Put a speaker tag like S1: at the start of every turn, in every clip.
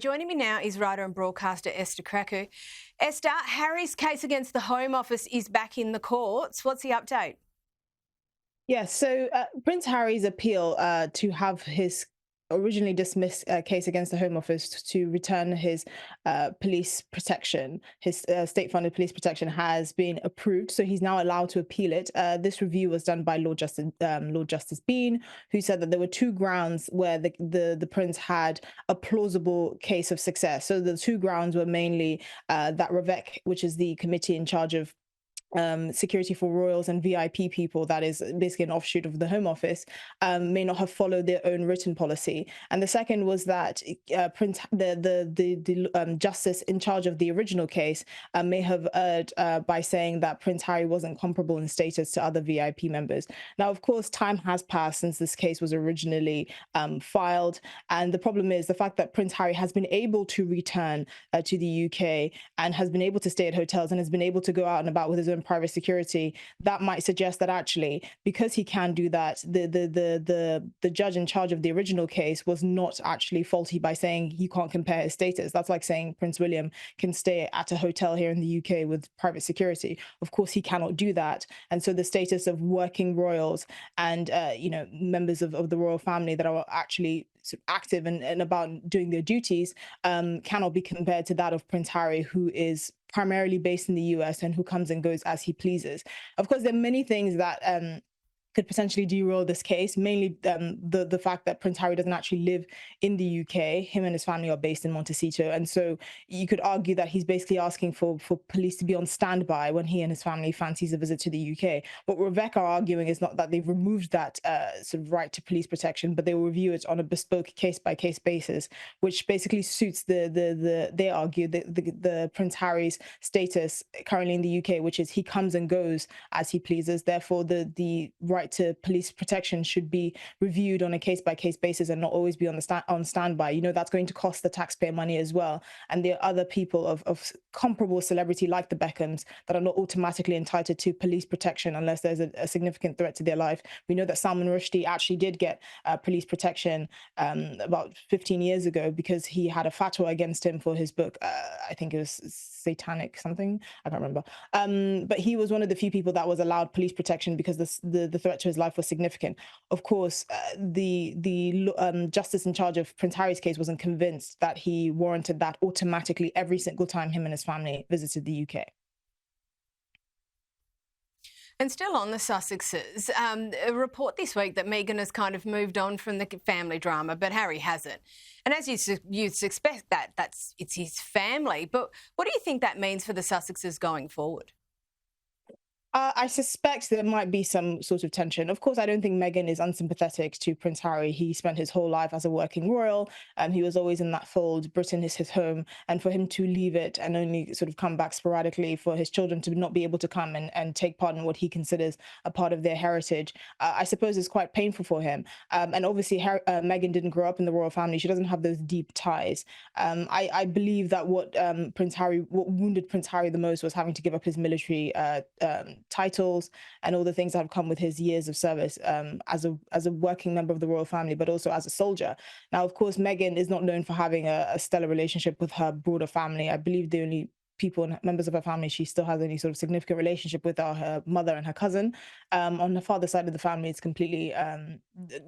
S1: Joining me now is writer and broadcaster Esther Krakue. Esther, Harry's case against the Home Office is back in the courts. What's the update?
S2: Yes, so Prince Harry's appeal to have his originally dismissed case against the Home Office to return his police protection, his state-funded police protection, has been approved. So he's now allowed to appeal it. This review was done by Lord Justice Bean, who said that there were two grounds where the prince had a plausible case of success. So the two grounds were mainly that REVEC, which is the committee in charge of security for royals and VIP people, that is basically an offshoot of the Home Office, may not have followed their own written policy. And the second was that the justice in charge of the original case may have erred by saying that Prince Harry wasn't comparable in status to other VIP members. Now, of course, time has passed since this case was originally filed, and the problem is the fact that Prince Harry has been able to return to the UK and has been able to stay at hotels and has been able to go out and about with his own private security. That might suggest that actually, because he can do that, the judge in charge of the original case was not actually faulty by saying he can't compare his status. That's like saying Prince William can stay at a hotel here in the UK with private security. Of course, he cannot do that. And so the status of working royals and members of the royal family that are actually active and about doing their duties cannot be compared to that of Prince Harry, who is primarily based in the US and who comes and goes as he pleases. Of course, there are many things that could potentially derail this case, mainly the fact that Prince Harry doesn't actually live in the UK. Him and his family are based in Montecito. And so you could argue that he's basically asking for police to be on standby when he and his family fancies a visit to the UK. What Rebecca are arguing is not that they've removed that sort of right to police protection, but they will review it on a bespoke case-by-case basis, which basically suits they argue, the Prince Harry's status currently in the UK, which is he comes and goes as he pleases. Therefore, the right to police protection should be reviewed on a case-by-case basis and not always be on standby. That's going to cost the taxpayer money as well. And there are other people of comparable celebrity like the Beckhams that are not automatically entitled to police protection unless there's a significant threat to their life. We know that Salman Rushdie actually did get police protection about 15 years ago because he had a fatwa against him for his book. I think it was satanic something. I can't remember. But he was one of the few people that was allowed police protection because the threat to his life was significant. Of course, the justice in charge of Prince Harry's case wasn't convinced that he warranted that automatically every single time him and his family visited the UK.
S1: And still on the Sussexes, a report this week that Meghan has kind of moved on from the family drama, but Harry hasn't. And as you'd suspect, it's his family. But what do you think that means for the Sussexes going forward?
S2: I suspect there might be some sort of tension. Of course, I don't think Meghan is unsympathetic to Prince Harry. He spent his whole life as a working royal, and he was always in that fold. Britain is his home, and for him to leave it and only sort of come back sporadically, for his children to not be able to come and take part in what he considers a part of their heritage, I suppose is quite painful for him. And obviously, Meghan didn't grow up in the royal family. She doesn't have those deep ties. I believe that what wounded Prince Harry the most was having to give up his military titles and all the things that have come with his years of service as a working member of the royal family, but also as a soldier. Now, of course, Meghan is not known for having a stellar relationship with her broader family. I believe the only people and members of her family she still has any sort of significant relationship with are her mother and her cousin. On her father's side of the family, it's completely a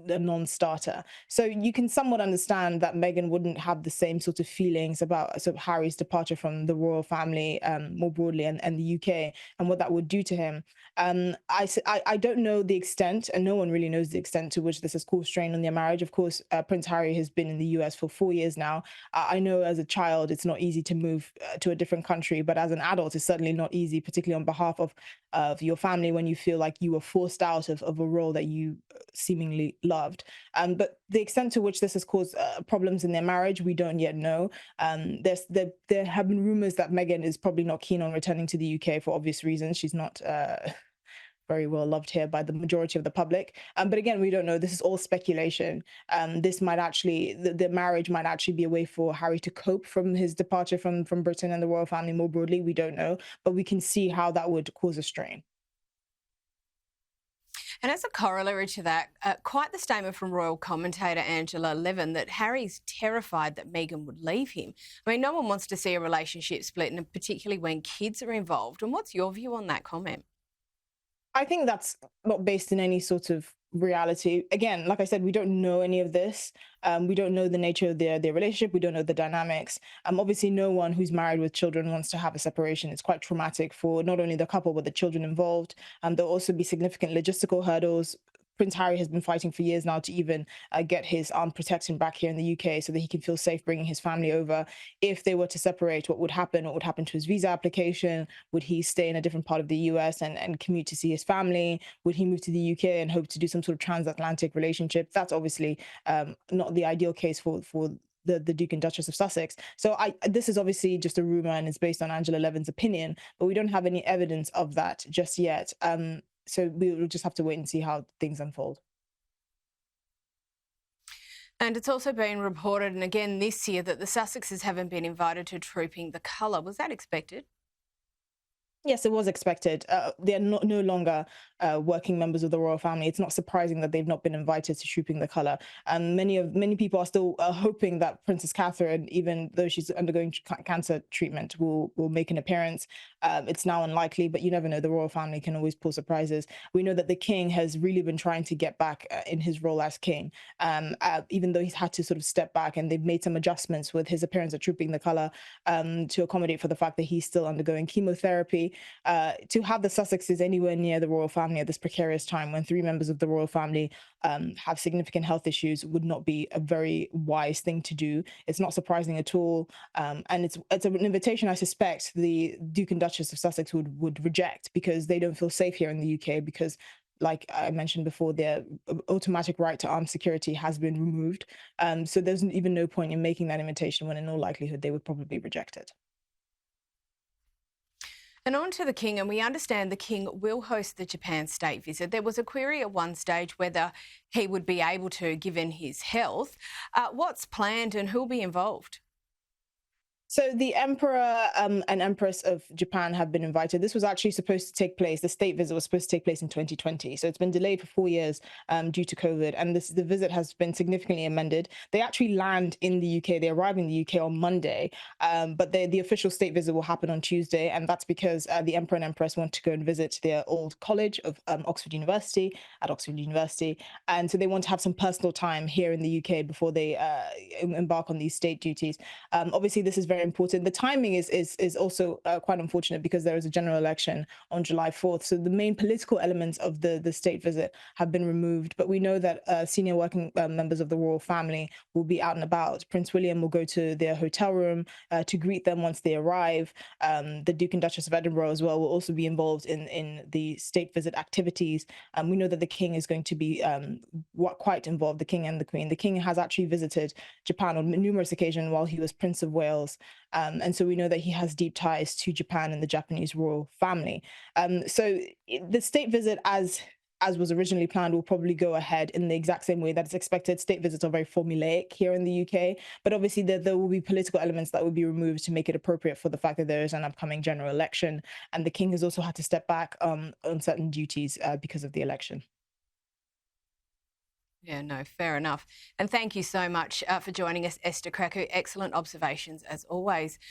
S2: non-starter. So you can somewhat understand that Meghan wouldn't have the same sort of feelings about sort of Harry's departure from the royal family more broadly and the UK and what that would do to him. I don't know the extent, and no one really knows the extent to which this has caused strain on their marriage. Of course, Prince Harry has been in the US for 4 years now. I know as a child it's not easy to move to a different country, but as an adult it's certainly not easy, particularly on behalf of your family, when you feel like you were forced out of a role that you seemingly loved. But the extent to which this has caused problems in their marriage, we don't yet know. There have been rumors that Meghan is probably not keen on returning to the UK for obvious reasons. She's not very well loved here by the majority of the public. But again, we don't know. This is all speculation. This might actually, the marriage might actually be a way for Harry to cope from his departure from Britain and the royal family more broadly. We don't know, but we can see how that would cause a strain.
S1: And as a corollary to that, quite the statement from royal commentator Angela Levin that Harry's terrified that Meghan would leave him. I mean, no one wants to see a relationship split, and particularly when kids are involved. And what's your view on that comment?
S2: I think that's not based in any sort of reality. Again, like I said, we don't know any of this. We don't know the nature of their relationship. We don't know the dynamics. Obviously, no one who's married with children wants to have a separation. It's quite traumatic for not only the couple but the children involved. There'll also be significant logistical hurdles. Prince Harry has been fighting for years now to even get his armed protection back here in the UK so that he can feel safe bringing his family over. If they were to separate, what would happen? What would happen to his visa application? Would he stay in a different part of the US and commute to see his family? Would he move to the UK and hope to do some sort of transatlantic relationship? That's obviously not the ideal case for the Duke and Duchess of Sussex. So this is obviously just a rumor and it's based on Angela Levin's opinion, but we don't have any evidence of that just yet. So we will just have to wait and see how things unfold.
S1: And it's also been reported, and again this year, that the Sussexes haven't been invited to Trooping the Colour. Was that expected?
S2: Yes, it was expected. They are no longer working members of the royal family. It's not surprising that they've not been invited to Trooping the Colour. Many people are still hoping that Princess Catherine, even though she's undergoing cancer treatment, will make an appearance. It's now unlikely, but you never know. The royal family can always pull surprises. We know that the king has really been trying to get back in his role as king, even though he's had to sort of step back, and they've made some adjustments with his appearance at Trooping the Colour to accommodate for the fact that he's still undergoing chemotherapy. To have the Sussexes anywhere near the royal family at this precarious time when three members of the royal family have significant health issues would not be a very wise thing to do. It's not surprising at all. And it's an invitation I suspect the Duke and Duchess of Sussex would reject because they don't feel safe here in the UK because, like I mentioned before, their automatic right to armed security has been removed. So there's even no point in making that invitation when in all likelihood they would probably reject it.
S1: And on to the King, and we understand the King will host the Japan state visit. There was a query at one stage whether he would be able to, given his health. What's planned and who'll be involved?
S2: So the Emperor and Empress of Japan have been invited. This was actually supposed to take place. The state visit was supposed to take place in 2020. So it's been delayed for 4 years due to COVID. And the visit has been significantly amended. They actually land in the UK. They arrive in the UK on Monday, but the official state visit will happen on Tuesday. And that's because the Emperor and Empress want to go and visit their old college of Oxford University. And so they want to have some personal time here in the UK before they embark on these state duties. Obviously, this is very important. The timing is also quite unfortunate because there is a general election on July 4th. So the main political elements of the state visit have been removed. But we know that senior working members of the royal family will be out and about. Prince William will go to their hotel room to greet them once they arrive. The Duke and Duchess of Edinburgh as well will also be involved in the state visit activities. We know that the king is going to be quite involved, the king and the queen. The king has actually visited Japan on numerous occasions while he was Prince of Wales. And so we know that he has deep ties to Japan and the Japanese royal family. So the state visit, as was originally planned, will probably go ahead in the exact same way that it's expected. State visits are very formulaic here in the UK, but obviously there will be political elements that will be removed to make it appropriate for the fact that there is an upcoming general election. And the king has also had to step back on certain duties because of the election.
S1: Yeah, no, fair enough. And thank you so much for joining us, Esther Krakue. Excellent observations as always.